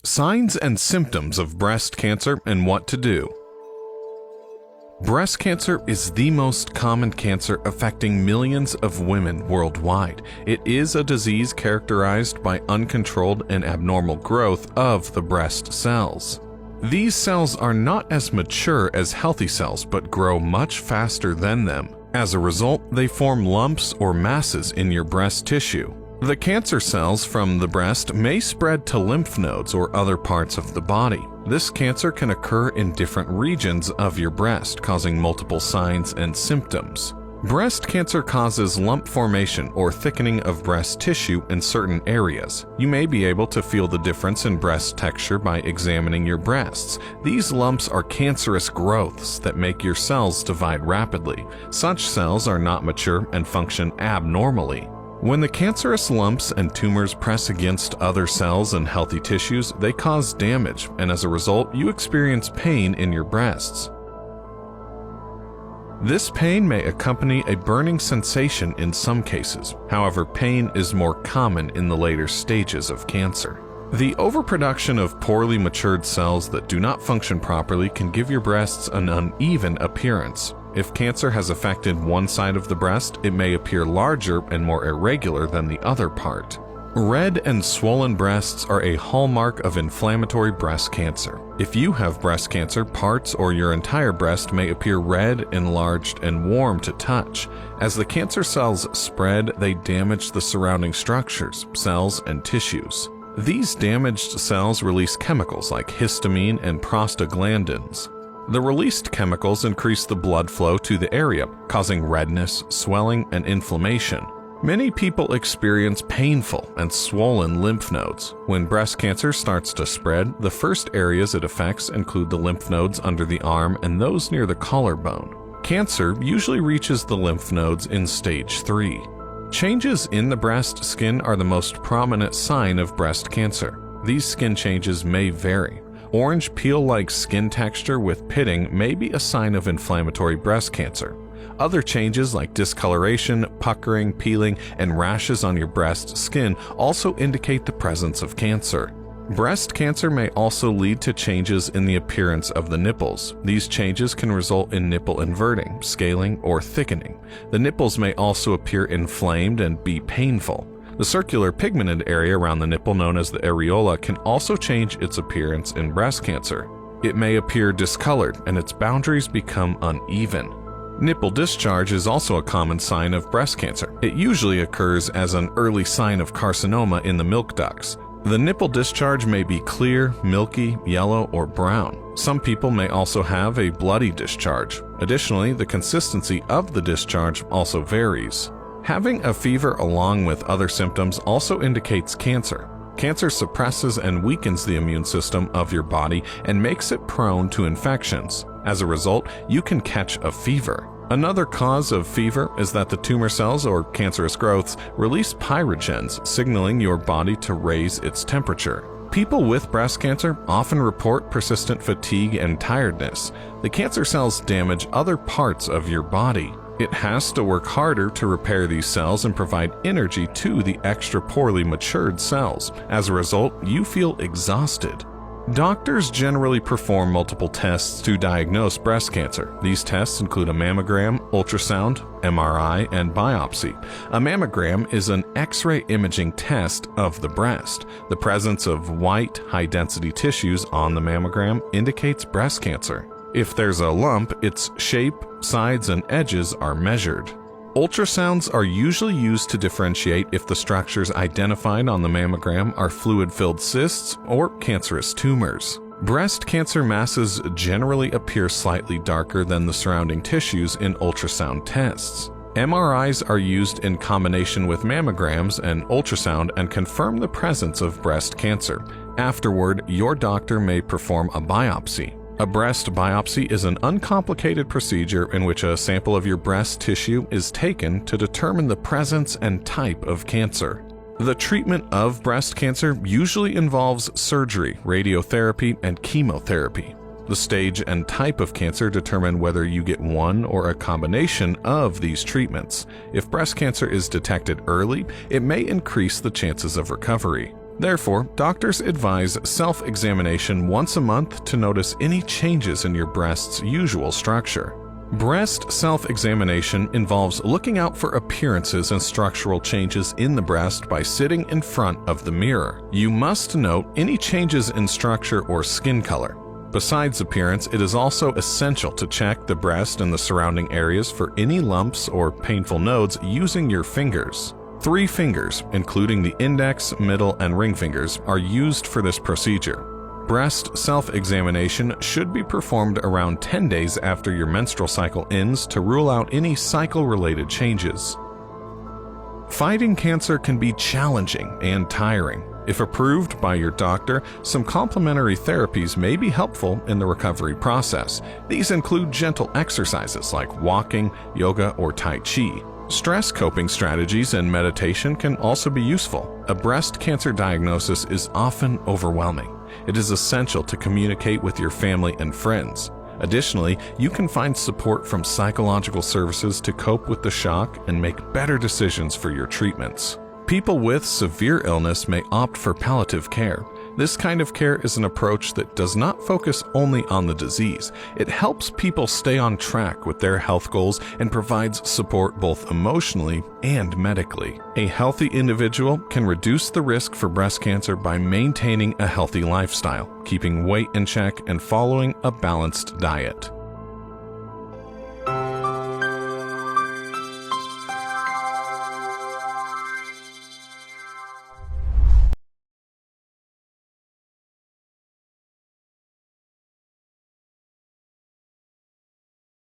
Signs and symptoms of breast cancer and what to do. Breast cancer is the most common cancer affecting millions of women worldwide. It is a disease characterized by uncontrolled and abnormal growth of the breast cells. These cells are not as mature as healthy cells but grow much faster than them. As a result, they form lumps or masses in your breast tissue. The cancer cells from the breast may spread to lymph nodes or other parts of the body. This cancer can occur in different regions of your breast, causing multiple signs and symptoms. Breast cancer causes lump formation or thickening of breast tissue in certain areas. You may be able to feel the difference in breast texture by examining your breasts. These lumps are cancerous growths that make your cells divide rapidly. Such cells are not mature and function abnormally. When the cancerous lumps and tumors press against other cells and healthy tissues, they cause damage, and as a result, you experience pain in your breasts. This pain may accompany a burning sensation in some cases. However, pain is more common in the later stages of cancer. The overproduction of poorly matured cells that do not function properly can give your breasts an uneven appearance. If cancer has affected one side of the breast, it may appear larger and more irregular than the other part. Red and swollen breasts are a hallmark of inflammatory breast cancer. If you have breast cancer, parts or your entire breast may appear red, enlarged, and warm to touch. As the cancer cells spread, they damage the surrounding structures, cells, and tissues. These damaged cells release chemicals like histamine and prostaglandins. The released chemicals increase the blood flow to the area, causing redness, swelling, and inflammation. Many people experience painful and swollen lymph nodes. When breast cancer starts to spread, the first areas it affects include the lymph nodes under the arm and those near the collarbone. Cancer usually reaches the lymph nodes in stage 3. Changes in the breast skin are the most prominent sign of breast cancer. These skin changes may vary. Orange peel-like skin texture with pitting may be a sign of inflammatory breast cancer. Other changes like discoloration, puckering, peeling, and rashes on your breast skin also indicate the presence of cancer. Breast cancer may also lead to changes in the appearance of the nipples. These changes can result in nipple inverting, scaling, or thickening. The nipples may also appear inflamed and be painful. The circular pigmented area around the nipple, known as the areola, can also change its appearance in breast cancer. It may appear discolored and its boundaries become uneven. Nipple discharge is also a common sign of breast cancer. It usually occurs as an early sign of carcinoma in the milk ducts. The nipple discharge may be clear, milky, yellow, or brown. Some people may also have a bloody discharge. Additionally, the consistency of the discharge also varies. Having a fever along with other symptoms also indicates cancer. Cancer suppresses and weakens the immune system of your body and makes it prone to infections. As a result, you can catch a fever. Another cause of fever is that the tumor cells or cancerous growths release pyrogens, signaling your body to raise its temperature. People with breast cancer often report persistent fatigue and tiredness. The cancer cells damage other parts of your body. It has to work harder to repair these cells and provide energy to the extra poorly matured cells. As a result, you feel exhausted. Doctors generally perform multiple tests to diagnose breast cancer. These tests include a mammogram, ultrasound, MRI, and biopsy. A mammogram is an X-ray imaging test of the breast. The presence of white, high-density tissues on the mammogram indicates breast cancer. If there's a lump, its shape, sides, and edges are measured. Ultrasounds are usually used to differentiate if the structures identified on the mammogram are fluid-filled cysts or cancerous tumors. Breast cancer masses generally appear slightly darker than the surrounding tissues in ultrasound tests. MRIs are used in combination with mammograms and ultrasound and confirm the presence of breast cancer. Afterward, your doctor may perform a biopsy. A breast biopsy is an uncomplicated procedure in which a sample of your breast tissue is taken to determine the presence and type of cancer. The treatment of breast cancer usually involves surgery, radiotherapy, and chemotherapy. The stage and type of cancer determine whether you get one or a combination of these treatments. If breast cancer is detected early, it may increase the chances of recovery. Therefore, doctors advise self-examination once a month to notice any changes in your breast's usual structure. Breast self-examination involves looking out for appearances and structural changes in the breast by sitting in front of the mirror. You must note any changes in structure or skin color. Besides appearance, it is also essential to check the breast and the surrounding areas for any lumps or painful nodes using your fingers. 3 fingers, including the index, middle, and ring fingers, are used for this procedure. Breast self-examination should be performed around 10 days after your menstrual cycle ends to rule out any cycle-related changes. Fighting cancer can be challenging and tiring. If approved by your doctor, some complementary therapies may be helpful in the recovery process. These include gentle exercises like walking, yoga, or Tai Chi. Stress coping strategies and meditation can also be useful. A breast cancer diagnosis is often overwhelming. It is essential to communicate with your family and friends. Additionally, you can find support from psychological services to cope with the shock and make better decisions for your treatments. People with severe illness may opt for palliative care. This kind of care is an approach that does not focus only on the disease. It helps people stay on track with their health goals and provides support both emotionally and medically. A healthy individual can reduce the risk for breast cancer by maintaining a healthy lifestyle, keeping weight in check, and following a balanced diet.